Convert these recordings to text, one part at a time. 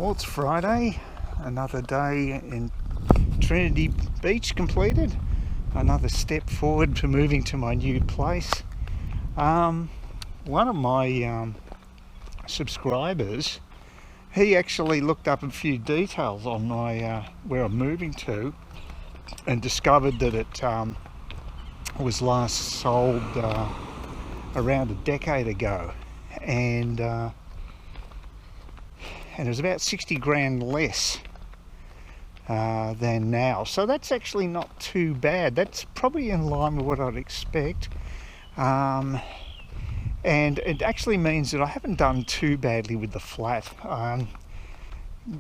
Well, it's Friday, another day in Trinity Beach completed, another step forward to moving to my new place. One of my subscribers, he actually looked up a few details on my where I'm moving to and discovered that it was last sold around a decade ago, and it was about 60 grand less than now. So that's actually not too bad. That's probably in line with what I'd expect. And it actually means that I haven't done too badly with the flat.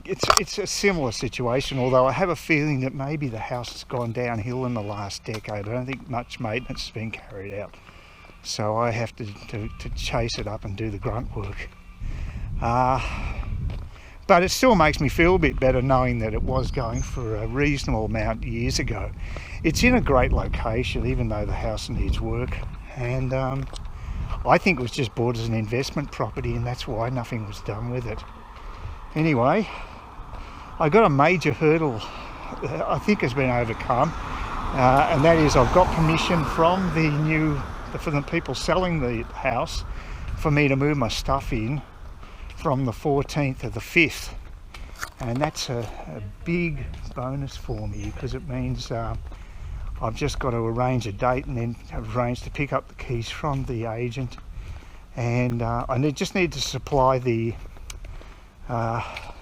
It's a similar situation, although I have a feeling that maybe the house has gone downhill in the last decade. I don't think much maintenance has been carried out. So I have to chase it up and do the grunt work. But it still makes me feel a bit better knowing that it was going for a reasonable amount years ago. It's in a great location, even though the house needs work. And I think it was just bought as an investment property, and that's why nothing was done with it. Anyway, I got a major hurdle I think has been overcome, and that is I've got permission from the people selling the house for me to move my stuff in from the 14th of the 5th, and that's a big bonus for me, because it means I've just got to arrange a date and then arrange to pick up the keys from the agent, and I just need to supply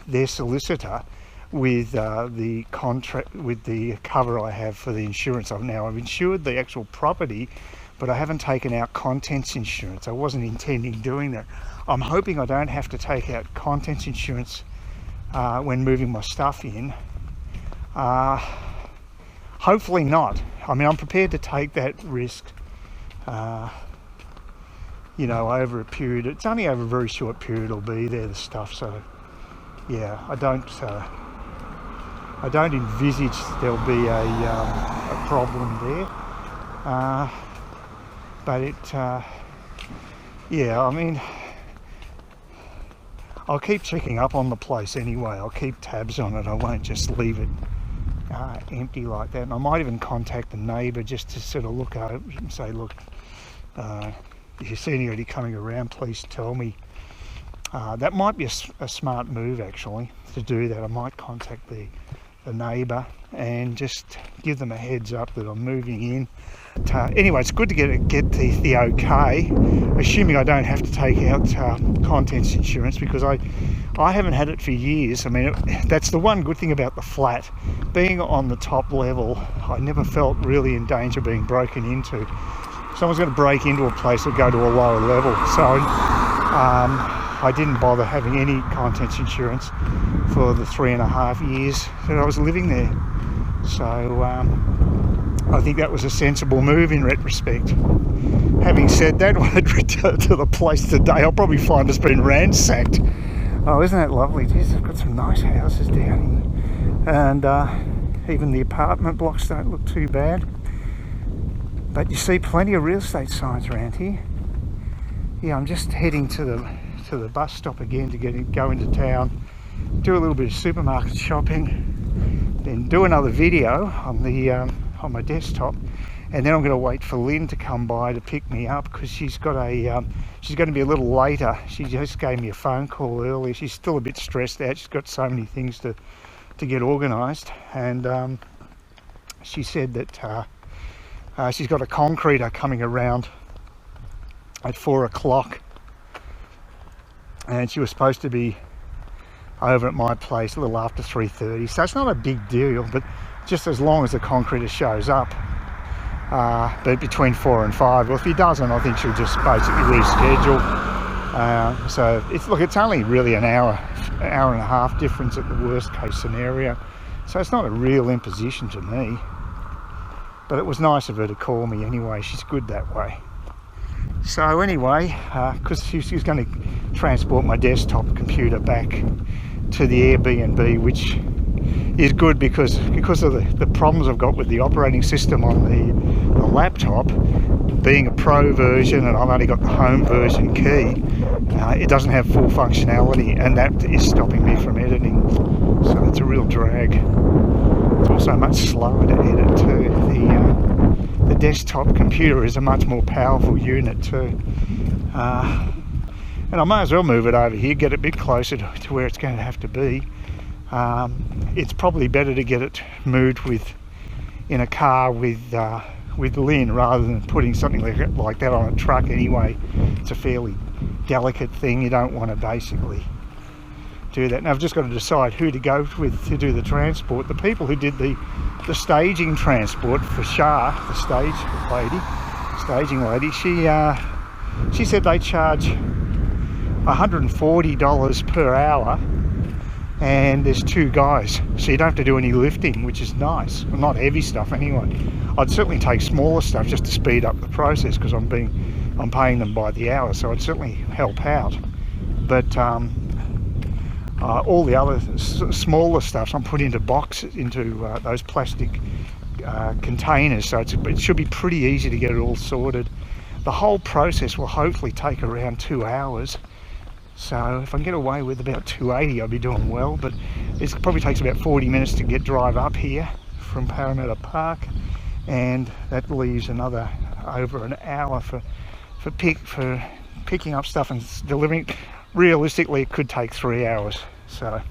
their solicitor with the contract, with the cover I have for the insurance. I've insured the actual property, but I haven't taken out contents insurance. I wasn't intending doing that. I'm hoping I don't have to take out contents insurance when moving my stuff in. Hopefully not. I mean, I'm prepared to take that risk, over a period. It's only over a very short period it'll be there, the stuff. So yeah, I don't envisage there'll be a problem there. But I mean, I'll keep checking up on the place anyway. I'll keep tabs on it. I won't just leave it empty like that. And I might even contact the neighbour just to sort of look at it and say, look, if you see anybody coming around, please tell me. That might be a smart move, actually, to do that. I might contact the neighbour and just give them a heads up that I'm moving in. Anyway, it's good to get the okay, assuming I don't have to take out contents insurance, because I haven't had it for years. I mean, that's the one good thing about the flat. Being on the top level, I never felt really in danger of being broken into. If someone's going to break into a place or go to a lower level. So I didn't bother having any contents insurance for the 3.5 years that I was living there. So I think that was a sensible move in retrospect. Having said that, when I return to the place today, I'll probably find it's been ransacked. Oh, isn't that lovely? Jeez, they've got some nice houses down here. And even the apartment blocks don't look too bad. But you see plenty of real estate signs around here. Yeah, I'm just heading to the bus stop again to go into town, do a little bit of supermarket shopping, then do another video on my desktop, and then I'm going to wait for Lynn to come by to pick me up, because she's going to be a little later. She just gave me a phone call earlier. She's still a bit stressed out. She's got so many things to get organised, and she said that she's got a concreter coming around at 4 o'clock, and she was supposed to be over at my place a little after 3:30. So it's not a big deal, but just as long as the concreter shows up. But between 4 and 5, well, if he doesn't, I think she'll just basically reschedule. So it's only really an hour and a half difference at the worst case scenario. So it's not a real imposition to me. But it was nice of her to call me anyway. She's good that way. So anyway, because she's going to transport my desktop computer back to the Airbnb, which is good because of the problems I've got with the operating system on the laptop, being a pro version, and I've only got the home version key. It doesn't have full functionality, and that is stopping me from editing. drag. It's also much slower to edit too. The desktop computer is a much more powerful unit too. And I may as well move it over here, get it a bit closer to where it's going to have to be. It's probably better to get it moved in a car with Lynn rather than putting something like that on a truck anyway. It's a fairly delicate thing. You don't want to basically do that. Now I've just got to decide who to go with to do the transport. The people who did the staging transport for Shah, the staging lady, she said they charge $140 per hour, and there's 2 guys, so you don't have to do any lifting, which is nice. Well, not heavy stuff anyway. I'd certainly take smaller stuff just to speed up the process, because I'm paying them by the hour, so I'd certainly help out. But all the other smaller stuff I'm put into boxes, into those plastic containers, so it should be pretty easy to get it all sorted. The whole process will hopefully take around 2 hours. So if I can get away with about 280, I'll be doing well. But it probably takes about 40 minutes to drive up here from Parramatta Park, and that leaves another over an hour for picking up stuff and delivering. Realistically, it could take 3 hours. So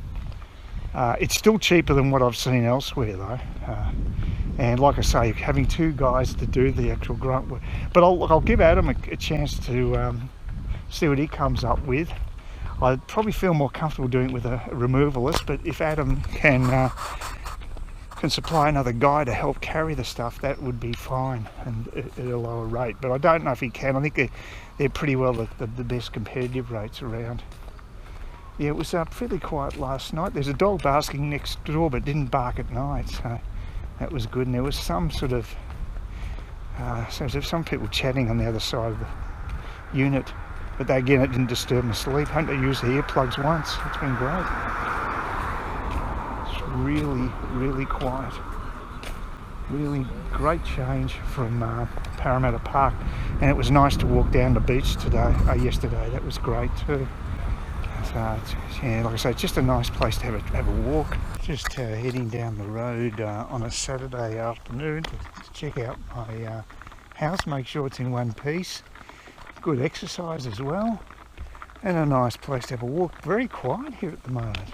it's still cheaper than what I've seen elsewhere, though. And like I say, having 2 guys to do the actual grunt work. But I'll give Adam a chance to see what he comes up with. I'd probably feel more comfortable doing it with a removalist, but if Adam can supply another guy to help carry the stuff, that would be fine, and at a lower rate. But I don't know if he can. I think they're pretty well the best competitive rates around. Yeah, it was fairly quiet last night. There's a dog basking next door, but didn't bark at night, so that was good. And there was some sort of some people chatting on the other side of the unit. But again, it didn't disturb my sleep. I hadn't used the earplugs once. It's been great. It's really, really quiet. Really great change from Parramatta Park. And it was nice to walk down the beach yesterday. That was great too. So, yeah, like I say, it's just a nice place to have a walk. Just heading down the road on a Saturday afternoon to check out my house, make sure it's in one piece. Good exercise as well, and a nice place to have a walk. Very quiet here at the moment.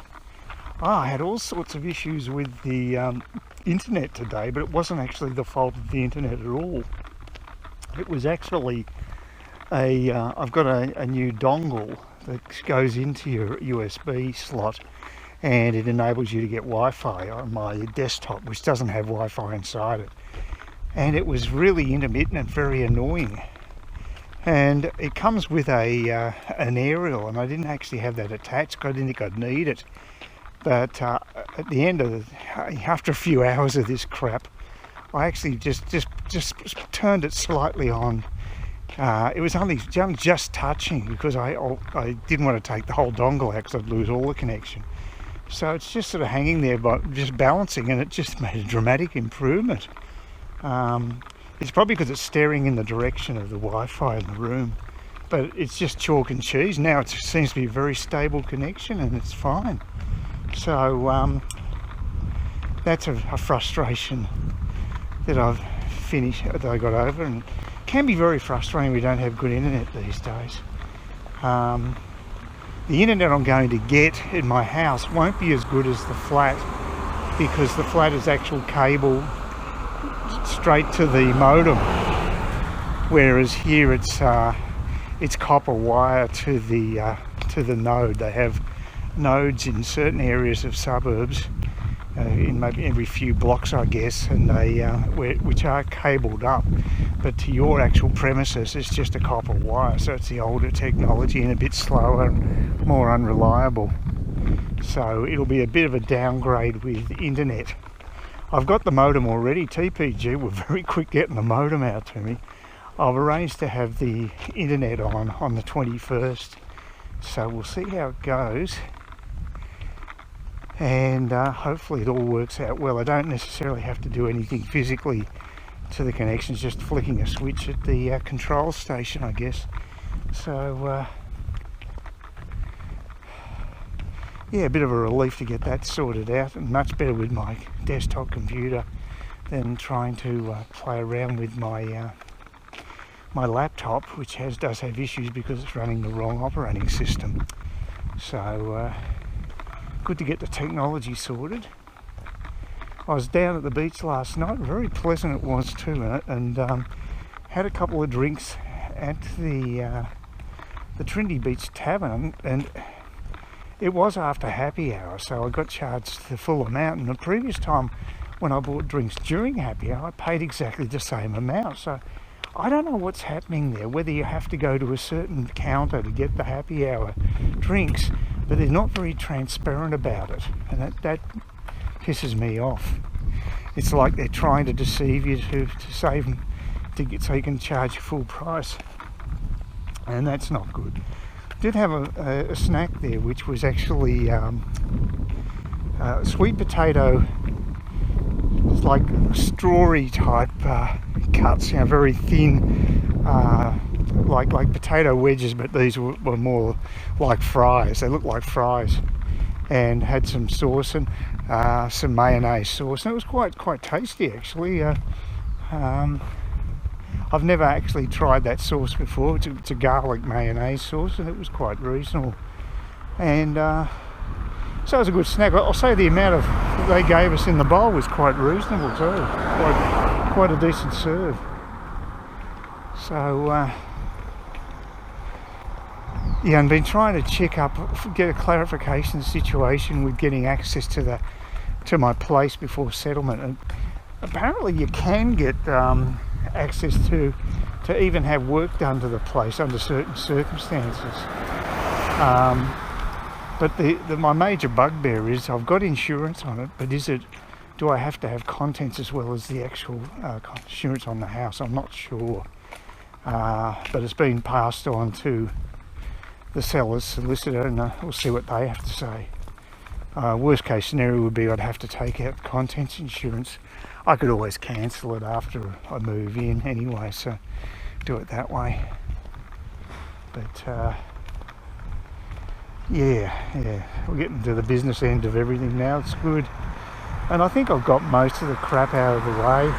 I had all sorts of issues with the internet today, but it wasn't actually the fault of the internet at all. It was actually I've got a new dongle that goes into your USB slot, and it enables you to get Wi-Fi on my desktop, which doesn't have Wi-Fi inside it. And it was really intermittent and very annoying. And it comes with an aerial, and I didn't actually have that attached. I didn't think I'd need it. But at the end of after a few hours of this crap, I actually just turned it slightly on. It was only just touching, because I didn't want to take the whole dongle out because I'd lose all the connection. So it's just sort of hanging there, but just balancing, and it just made a dramatic improvement. It's probably because it's staring in the direction of the Wi-Fi in the room, but it's just chalk and cheese. Now it seems to be a very stable connection, and it's fine. So that's a frustration that I got over, and it can be very frustrating. We don't have good internet these days. The internet I'm going to get in my house won't be as good as the flat, because the flat is actual cable straight to the modem, whereas here it's copper wire to the node. They have nodes in certain areas of suburbs, in maybe every few blocks, I guess, and which are cabled up. But to your actual premises, it's just a copper wire, so it's the older technology and a bit slower and more unreliable. So it'll be a bit of a downgrade with internet. I've got the modem already. TPG were very quick getting the modem out to me. I've arranged to have the internet on the 21st, so we'll see how it goes, and hopefully it all works out well. I don't necessarily have to do anything physically to the connections, just flicking a switch at the control station, I guess. So yeah, a bit of a relief to get that sorted out, and much better with my desktop computer than trying to play around with my my laptop, which does have issues because it's running the wrong operating system. So good to get the technology sorted. I was down at the beach last night, very pleasant it was too, and had a couple of drinks at the Trinity Beach Tavern, and it was after happy hour, so I got charged the full amount. And the previous time when I bought drinks during happy hour, I paid exactly the same amount. So I don't know what's happening there, whether you have to go to a certain counter to get the happy hour drinks, but they're not very transparent about it, and that pisses me off. It's like they're trying to deceive you to save them, so you can charge full price, and that's not good. Did have a snack there, which was actually sweet potato. It's like strawy type cuts, very thin, like potato wedges, but these were more like fries. They looked like fries, and had some sauce and some mayonnaise sauce, and it was quite tasty actually. I've never actually tried that sauce before. It's a garlic mayonnaise sauce, and it was quite reasonable. And so it was a good snack. I'll say the amount of they gave us in the bowl was quite reasonable too. Quite a decent serve. So yeah, I've been trying to get a clarification situation with getting access to my place before settlement. And apparently you can get access to even have work done to the place under certain circumstances. But my major bugbear is I've got insurance on it, but do I have to have contents as well as the actual insurance on the house? I'm not sure. But it's been passed on to the seller's solicitor, and we'll see what they have to say. Worst case scenario would be I'd have to take out contents insurance. I could always cancel it after I move in anyway, so do it that way. But yeah, we're getting to the business end of everything now. It's good, and I think I've got most of the crap out of the way.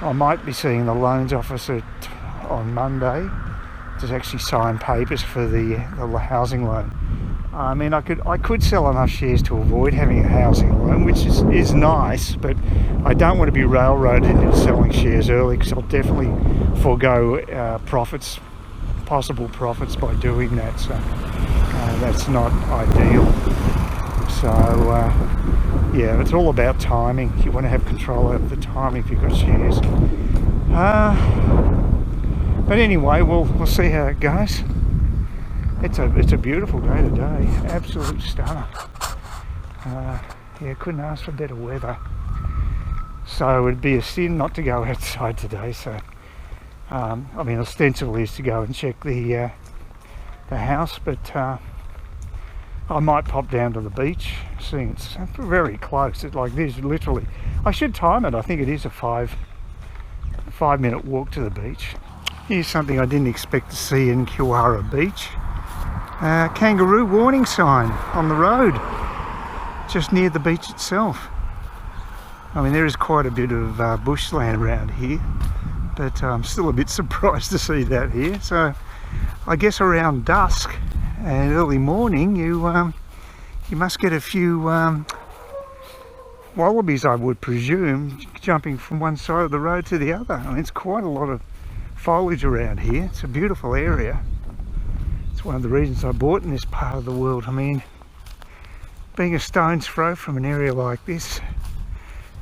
I might be seeing the loans officer on Monday to actually sign papers for the housing loan. I mean, I could sell enough shares to avoid having a housing loan, which is nice, but I don't want to be railroaded into selling shares early, because I'll definitely forego possible profits by doing that. So that's not ideal. So yeah, it's all about timing. You want to have control over the timing if you've got shares. But anyway, we'll see how it goes. It's a beautiful day today, absolute stunner. Yeah, couldn't ask for better weather. So it'd be a sin not to go outside today. So I mean, ostensibly is to go and check the house, but I might pop down to the beach, seeing it's very close. It's like this, literally. I should time it. I think it is a 5-minute walk to the beach. Here's something I didn't expect to see in Kewarra Beach. Kangaroo warning sign on the road, just near the beach itself. I mean, there is quite a bit of bushland around here, but I'm still a bit surprised to see that here. So I guess around dusk and early morning you must get a few wallabies, I would presume, jumping from one side of the road to the other. I mean, it's quite a lot of foliage around here. It's a beautiful area. It's one of the reasons I bought in this part of the world. I mean, being a stone's throw from an area like this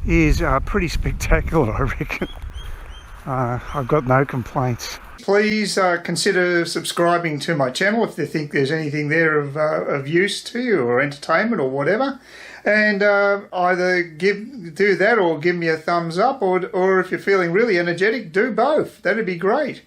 is pretty spectacular, I reckon. I've got no complaints. Please consider subscribing to my channel if you think there's anything there of use to you, or entertainment or whatever. And either do that or give me a thumbs up, or if you're feeling really energetic, do both. That'd be great.